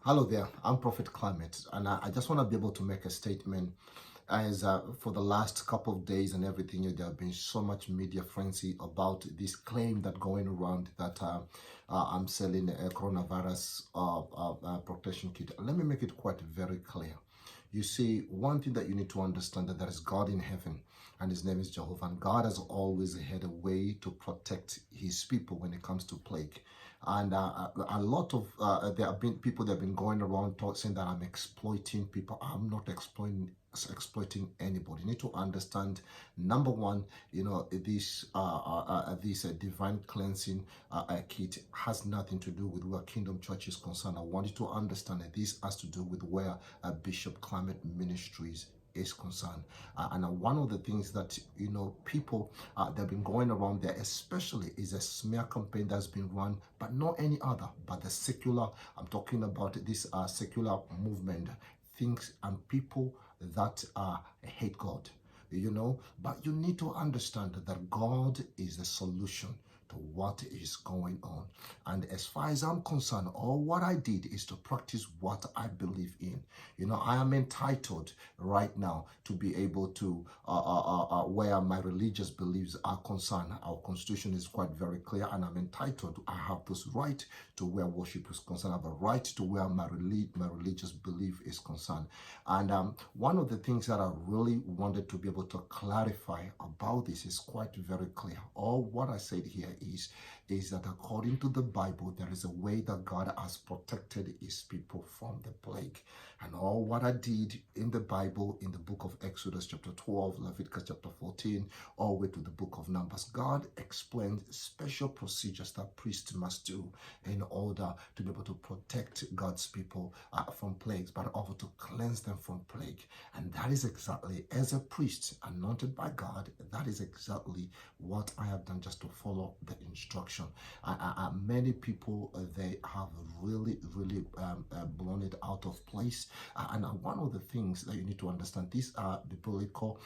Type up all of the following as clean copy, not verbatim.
Hello there, I'm Prophet Climate, and I just want to be able to make a statement as for the last couple of days and everything, there have been so much media frenzy about this claim that going around that I'm selling a coronavirus protection kit. Let me make it quite very clear. You see, one thing that you need to understand that there is God in heaven, and His name is Jehovah. And God has always had a way to protect His people when it comes to plague. And a lot of there have been people that have been going around saying that I'm exploiting people. I'm not exploiting anybody. You need to understand, number one, this divine cleansing kit has nothing to do with where Kingdom Church is concerned. I want you to understand that this has to do with where Bishop Climate Ministries is concerned. And one of the things that people that have been going around there, especially, is a smear campaign that's been run, but not any other, but the secular. I'm talking about this secular movement, things and people that hate God. But you need to understand that God is the solution to what is going on. And as far as I'm concerned, all what I did is to practice what I believe in. I am entitled right now to be able to, where my religious beliefs are concerned. Our constitution is quite very clear, and I'm entitled. I have this right to where worship is concerned. I have a right to where my religious belief is concerned. And one of the things that I really wanted to be able to clarify about this is quite very clear. All what I said here is that according to the Bible, there is a way that God has protected His people from the plague. And all what I did in the Bible, in the book of Exodus chapter 12, Leviticus chapter 14, all the way to the book of Numbers, God explained special procedures that priests must do in order to be able to protect God's people from plagues, but also to cleanse them from plague. And that is exactly, as a priest anointed by God, that is exactly what I have done, just to follow the instruction. Many people, they have really blown it out of place. And one of the things that you need to understand, these are biblical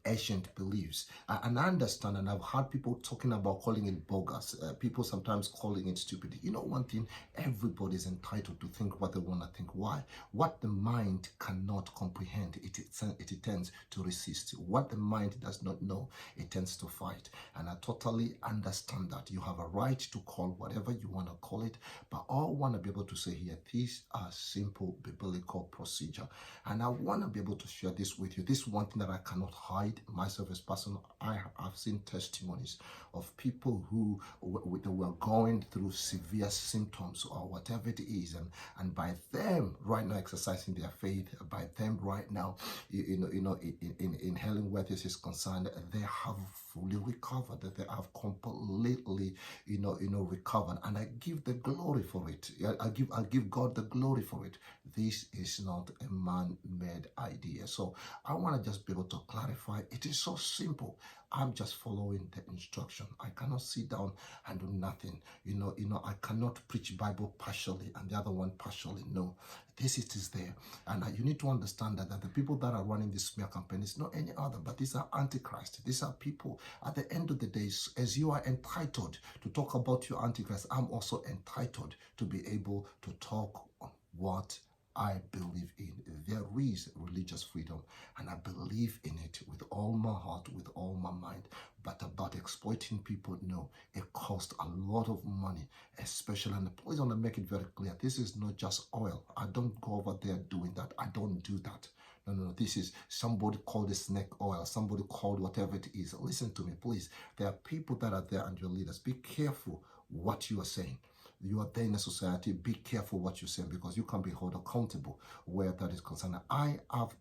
ancient beliefs. And I understand, and I've heard people talking about calling it bogus. People sometimes calling it stupid. One thing, everybody's entitled to think what they want to think. Why? What the mind cannot comprehend, it tends to resist. What the mind does not know, it tends to fight. And I totally understand that. You have a right to call whatever you want to call it, but all I want to be able to say here, these are simple biblical procedure. And I want to be able to share this with you. This is one thing that I cannot hide myself as person. I have seen testimonies of people who were going through severe symptoms or whatever it is, and by them right now exercising their faith, by them right now, in Helen where this is concerned, they have fully recovered, that they have completely, recovered, and I give the glory for it. I give God the glory for it. This is not a man-made idea. So I want to just be able to clarify. It is so simple. I'm just following the instruction. I cannot sit down and do nothing. I cannot preach Bible partially and the other one partially. No, this it is there. And you need to understand that the people that are running this smear campaign is not any other, but these are antichrist. These are people, at the end of the day, as you are entitled to talk about your antichrist, I'm also entitled to be able to talk on what I believe in. There is religious freedom, and I believe in it with all my heart, with all my mind. But about exploiting people, no, it costs a lot of money, especially, and please want to make it very clear, this is not just oil. I don't go over there doing that. I don't do that. No. This is somebody called a snake oil, somebody called whatever it is. Listen to me, please. There are people that are there and your leaders. Be careful what you are saying. You are there in a society. Be careful what you say, because you can be held accountable where that is concerned.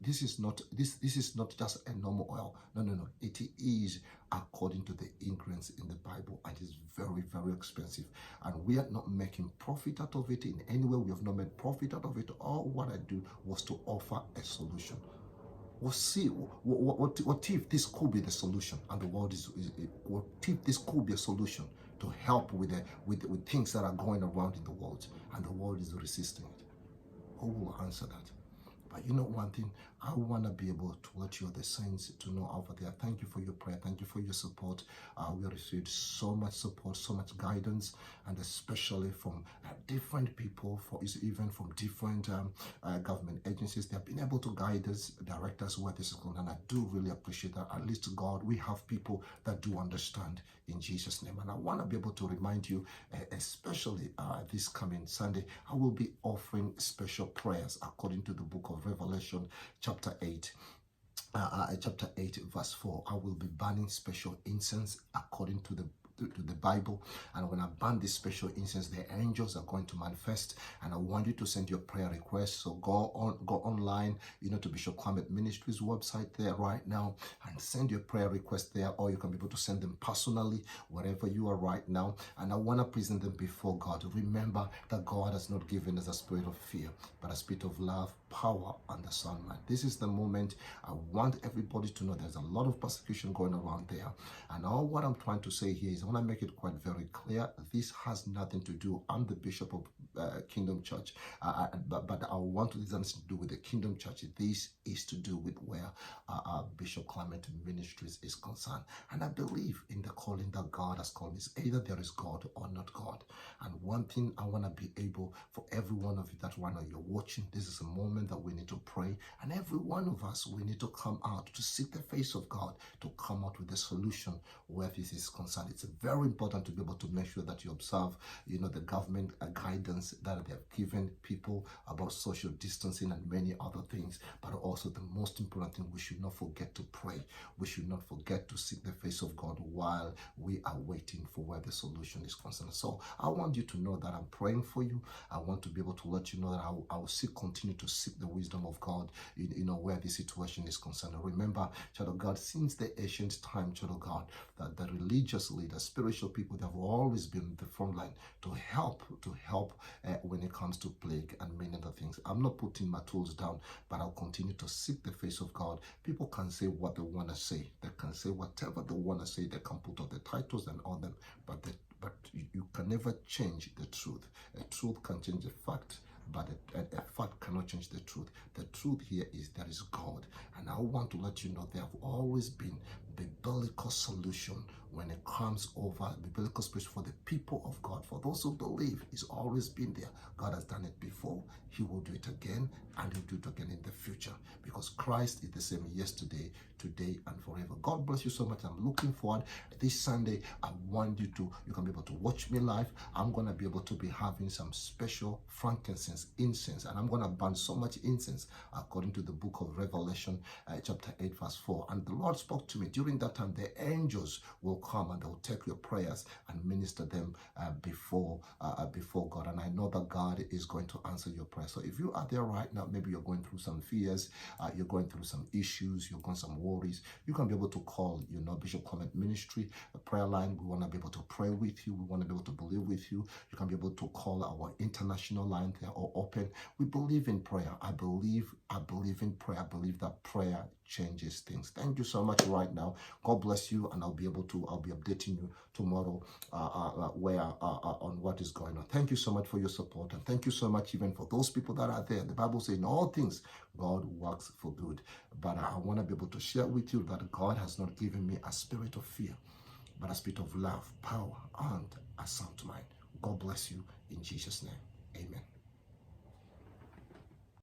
This is not just a normal oil. No. It is according to the ingredients in the Bible, and it's very expensive. And we are not making profit out of it in any way. We have not made profit out of it. All what I do was to offer a solution. We'll see what if this could be the solution, and the world what if this could be a solution to help with things that are going around in the world, and the world is resisting it. Who will answer that? But you know one thing, I want to be able to let you, the saints, to know over there. Thank you for your prayer. Thank you for your support. We received so much support, so much guidance, and especially from different people, even from different government agencies. They have been able to guide us, direct us where this is going, and I do really appreciate that. At least to God, we have people that do understand in Jesus' name. And I want to be able to remind you, especially this coming Sunday, I will be offering special prayers according to the book of Revelation, chapter 8. Chapter 8 verse 4. I will be burning special incense according to the Bible, and when I burn this special incense, the angels are going to manifest. And I want you to send your prayer requests. So go online, to Bishop Climate Ministries website there right now, and send your prayer request there, or you can be able to send them personally wherever you are right now. And I want to present them before God. Remember that God has not given us a spirit of fear, but a spirit of love, power, and the sound mind. This is the moment I want everybody to know there's a lot of persecution going around there. And all what I'm trying to say here is I want to make it quite very clear. This has nothing to do. I'm the bishop of Kingdom Church, but I want this has to do with the Kingdom Church. This is to do with where Bishop Climate Ministries is concerned. And I believe in the calling that God has called me. Either there is God or not God. And one thing I want to be able, for every one of you that right now you're watching, this is a moment that we need to pray. And every one of us, we need to come out to seek the face of God, to come out with a solution where this is concerned. It's very important to be able to make sure that you observe, the government guidance that they have given people about social distancing and many other things. But also the most important thing, we should not forget to pray. We should not forget to seek the face of God while we are waiting for where the solution is concerned. So I want you to know that I'm praying for you. I want to be able to let you know that I will continue to seek the wisdom of God, where the situation is concerned. Remember, child of God, since the ancient time, child of God, that the religious leaders, spiritual people, they have always been the front line to help when it comes to plague and many other things. I'm not putting my tools down, but I'll continue to seek the face of God. People can say what they want to say. They can say whatever they want to say. They can put all the titles and all them, but you can never change the truth. A truth can change a fact, but a fact cannot change the truth. The truth here is there is God. And I want to let you know there have always been biblical solution when it comes over biblical solution for the people of God. For those who believe, it's always been there. God has done it before. He will do it again, and he'll do it again in the future, because Christ is the same yesterday, today, and forever. God bless you so much. I'm looking forward. This Sunday, I want you can be able to watch me live. I'm going to be able to be having some special frankincense, incense, and I'm going to burn so much incense according to the book of Revelation, chapter 8, verse 4. And the Lord spoke to me. During that time, the angels will come and they will take your prayers and minister them before God. And I know that God is going to answer your prayer. So if you are there right now, maybe you're going through some fears, you're going through some issues, you're going some worries, you can be able to call, Bishop Climate Ministry, a prayer line. We want to be able to pray with you. We want to be able to believe with you. You can be able to call our international line there or open. We believe in prayer. I believe in prayer. I believe that prayer changes things. Thank you so much right now. God bless you, and I'll be updating you tomorrow on what is going on. Thank you so much for your support, and thank you so much even for those people that are there. The Bible says in all things God works for good. But I want to be able to share with you that God has not given me a spirit of fear, but a spirit of love, power, and a sound mind. God bless you in Jesus' name. Amen.